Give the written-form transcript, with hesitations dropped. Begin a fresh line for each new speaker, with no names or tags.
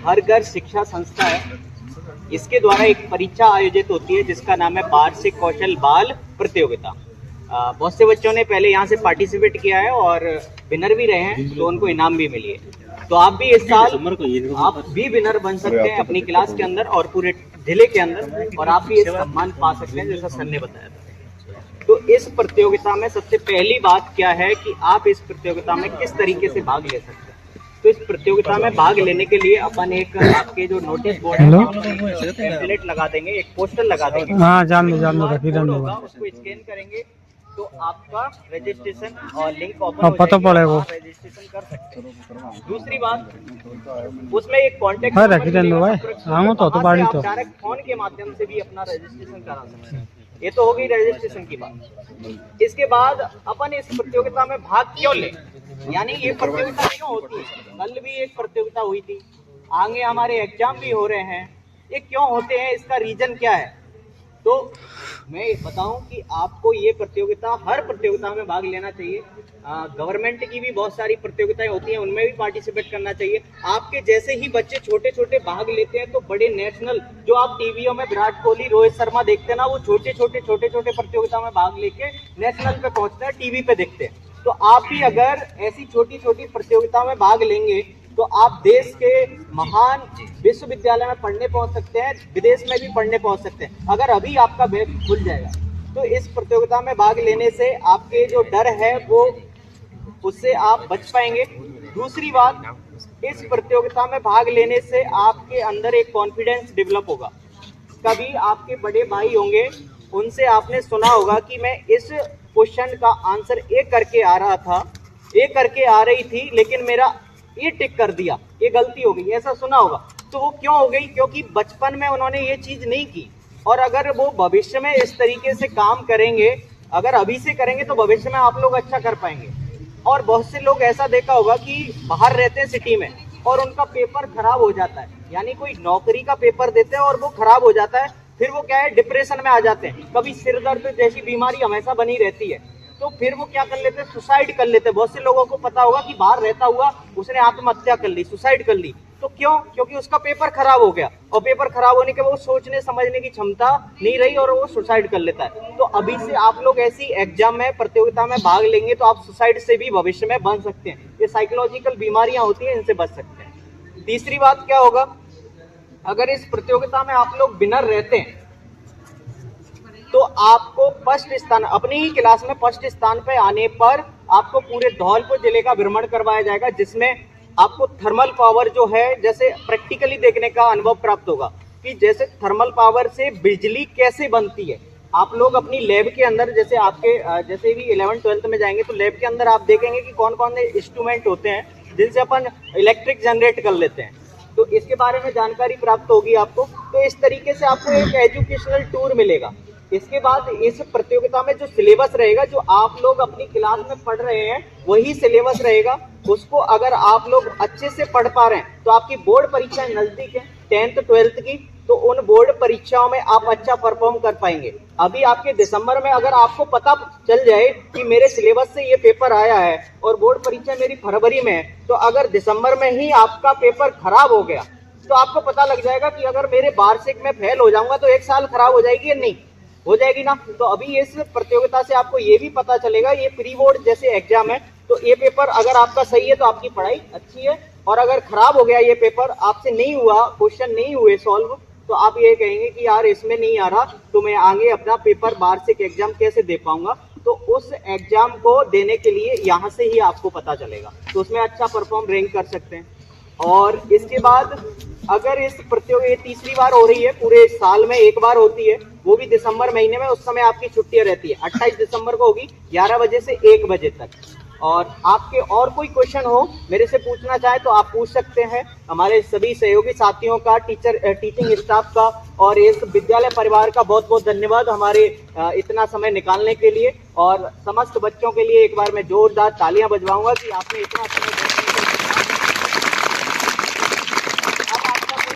हर घर शिक्षा संस्था है, इसके द्वारा एक परीक्षा आयोजित होती है जिसका नाम है वार्षिक कौशल बाल प्रतियोगिता। बहुत से बच्चों ने पहले यहाँ से पार्टिसिपेट किया है और विनर भी रहे हैं, तो उनको इनाम भी मिली है। तो आप भी इस साल आप भी विनर बन सकते हैं अपनी क्लास के अंदर और पूरे जिले के अंदर, और आप भी इस सम्मान पा सकते हैं जैसा सर ने बताया था। तो इस प्रतियोगिता में सबसे पहली बात क्या है कि आप इस प्रतियोगिता में किस तरीके से भाग ले सकते हैं। तो इस प्रतियोगिता में भाग लेने के लिए अपन एक आपके जो नोटिस बोर्ड है पैम्फलेट लगा देंगे, एक पोस्टर लगा देंगे।
हाँ, जान लो
होगा, उसको स्कैन करेंगे तो आपका रजिस्ट्रेशन और लिंक ओपन
हो जाएगा, आप
रजिस्ट्रेशन कर सकते हैं। दूसरी बात, उसमें एक कॉन्टेक्ट डायरेक्ट फोन के माध्यम से भी अपना रजिस्ट्रेशन करा सकते हैं। ये तो होगी रजिस्ट्रेशन की बात। इसके बाद अपन इस प्रतियोगिता में भाग क्यों लें, यानी ये प्रतियोगिता क्यों होती है। कल भी एक प्रतियोगिता हुई थी, आगे हमारे एग्जाम भी हो रहे हैं, ये क्यों होते हैं, इसका रीजन क्या है। तो मैं बताऊं कि आपको ये प्रतियोगिता, हर प्रतियोगिता में भाग लेना चाहिए। गवर्नमेंट की भी बहुत सारी प्रतियोगिताएं होती हैं, उनमें भी पार्टिसिपेट करना चाहिए। आपके जैसे ही बच्चे छोटे छोटे भाग लेते हैं तो बड़े नेशनल, जो आप टीवीओ में विराट कोहली, रोहित शर्मा देखते हैं ना, वो छोटे छोटे प्रतियोगिता में भाग लेके नेशनल पे पहुंचते हैं, टीवी पे देखते हैं। तो आप भी अगर ऐसी छोटी छोटी प्रतियोगिता में भाग लेंगे तो आप देश के महान विश्वविद्यालय में पढ़ने पहुंच सकते हैं, विदेश में भी पढ़ने पहुंच सकते हैं, अगर अभी आपका बैग खुल जाएगा। तो इस प्रतियोगिता में भाग लेने से आपके जो डर है वो, उससे आप बच पाएंगे। दूसरी बात, इस प्रतियोगिता में भाग लेने से आपके अंदर एक कॉन्फिडेंस डेवलप होगा। कभी आपके बड़े भाई होंगे, उनसे आपने सुना होगा कि मैं इस क्वेश्चन का आंसर ए करके आ रहा था, ए करके आ रही थी, लेकिन मेरा ये टिक कर दिया, ये गलती हो गई, ऐसा सुना होगा। तो वो क्यों हो गई, क्योंकि बचपन में उन्होंने ये चीज नहीं की। और अगर वो भविष्य में इस तरीके से काम करेंगे, अगर अभी से करेंगे तो भविष्य में आप लोग अच्छा कर पाएंगे। और बहुत से लोग ऐसा देखा होगा कि बाहर रहते हैं सिटी में और उनका पेपर खराब हो जाता है, यानी कोई नौकरी का पेपर देते हैं और वो खराब हो जाता है, फिर वो क्या है, डिप्रेशन में आ जाते हैं। कभी सिर दर्द जैसी बीमारी हमेशा बनी रहती है, तो फिर वो क्या कर लेते हैं, सुसाइड कर लेते हैं। बहुत से लोगों को पता होगा कि बाहर रहता हुआ उसने आत्महत्या कर ली, सुसाइड कर ली। तो क्यों, क्योंकि उसका पेपर खराब हो गया, और पेपर खराब होने के बाद वो सोचने समझने की क्षमता नहीं रही और वो सुसाइड कर लेता है। तो अभी से आप लोग ऐसी एग्जाम में, प्रतियोगिता में भाग लेंगे तो आप सुसाइड से भी भविष्य में बच सकते हैं। ये साइकोलॉजिकल बीमारियां होती हैं, इनसे बच सकते हैं। तीसरी बात क्या होगा, अगर इस प्रतियोगिता में आप लोग विनर रहते हैं तो आपको फर्स्ट स्थान, अपनी ही क्लास में फर्स्ट स्थान पे आने पर आपको पूरे धौलपुर जिले का भ्रमण करवाया जाएगा, जिसमें आपको थर्मल पावर जो है, जैसे प्रैक्टिकली देखने का अनुभव प्राप्त होगा कि जैसे थर्मल पावर से बिजली कैसे बनती है। आप लोग अपनी लैब के अंदर, जैसे आपके जैसे भी 11th-12th में जाएंगे तो लैब के अंदर आप देखेंगे कि कौन कौन से इंस्ट्रूमेंट होते हैं जिनसे अपन इलेक्ट्रिक जनरेट कर लेते हैं। तो इसके बारे में जानकारी प्राप्त होगी आपको। तो इस तरीके से आपको एक एजुकेशनल टूर मिलेगा। इसके बाद इस प्रतियोगिता में जो सिलेबस रहेगा, जो आप लोग अपनी क्लास में पढ़ रहे हैं वही सिलेबस रहेगा। उसको अगर आप लोग अच्छे से पढ़ पा रहे हैं तो आपकी बोर्ड परीक्षाएं नजदीक है 10th-12th की, तो उन बोर्ड परीक्षाओं में आप अच्छा परफॉर्म कर पाएंगे। अभी आपके दिसंबर में अगर आपको पता चल जाए कि मेरे सिलेबस से ये पेपर आया है और बोर्ड परीक्षा मेरी फरवरी में है, तो अगर दिसंबर में ही आपका पेपर खराब हो गया तो आपको पता लग जाएगा कि अगर मेरे वार्षिक में फेल हो जाऊंगा तो एक साल खराब हो जाएगी या नहीं हो जाएगी ना। तो अभी इस प्रतियोगिता से आपको ये भी पता चलेगा, ये प्री बोर्ड जैसे एग्जाम है, तो ये पेपर अगर आपका सही है तो आपकी पढ़ाई अच्छी है, और अगर खराब हो गया ये पेपर, आपसे नहीं हुआ, क्वेश्चन नहीं हुए सॉल्व, तो आप ये कहेंगे कि यार इसमें नहीं आ रहा तो मैं आगे अपना पेपर वार्षिक एग्जाम कैसे दे पाऊंगा। तो उस एग्जाम को देने के लिए यहाँ से ही आपको पता चलेगा, तो उसमें अच्छा परफॉर्म रैंक कर सकते हैं। और इसके बाद अगर इस प्रतियोगिता तीसरी बार हो रही है, पूरे साल में एक बार होती है, वो भी दिसंबर महीने में, उस समय आपकी छुट्टियां रहती है। 28 दिसंबर को होगी 11 बजे से 1 बजे तक। और आपके और कोई क्वेश्चन हो मेरे से पूछना चाहे तो आप पूछ सकते हैं। हमारे सभी सहयोगी साथियों का, टीचिंग स्टाफ का और इस विद्यालय परिवार का बहुत बहुत धन्यवाद हमारे इतना समय निकालने के लिए। और समस्त बच्चों के लिए एक बार मैं जोरदार तालियां बजवाऊंगा कि आपने इतना समय